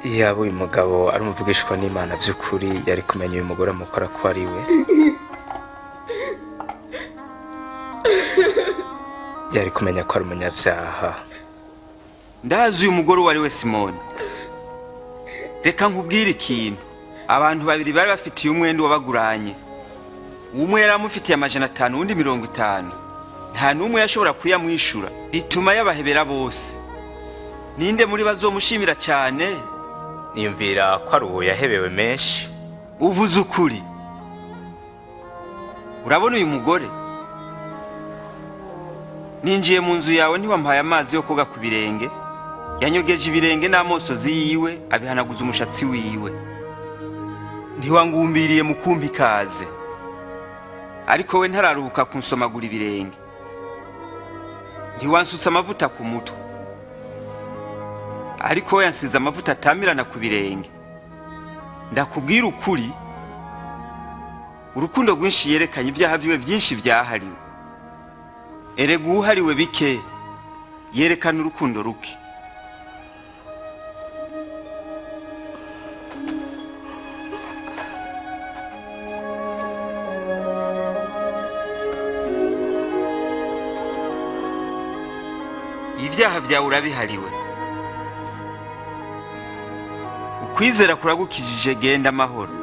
Iyaba uyu mugabo ari umuvugishwa n'Imana vy'ukuri yari kumenya uyu mugore amukora ko ari we. Yari kumenya ko ari umunyavyaha. Ndazi uyu mugore wari we Simoni. Reka nkubwire ikintu. Abantu babiri bari bafitiye umwenda wabaguranye. Umwe yaramufitiye $500 undi 50. Nta numwe yashobora kuyamwishura. Bituma yabahebera bose. Ninde muri bazomushimira cyane? Niyumvira ko ari uwo yahebewe menshi. Uvuze ukuri. Urabona uyu mugore? Ninjiye mu nzu yawe ntiwampaye amazi yo koga ku birenge. Yanyogeje ibirenge n'amosozi yiwe abihanaguza umushatsi wiwe. Ntiwangumbiriye mu kumpa ikaze. Ariko we ntararuhuka kunsomagura ibirenge. Ntiwansutse amavuta ku mutwe. Ariko we yansize amavuta atamirana ku birenge. Ndakubwira ukuri, urukundo rwinshi yerekanye ibyaha byiwe byinshi byahariwe. Erega uhariwe bike yerekana urukundo ruke. Ibyaha byawe urabihariwe. Ukwizera kuragukijije, genda amahoro.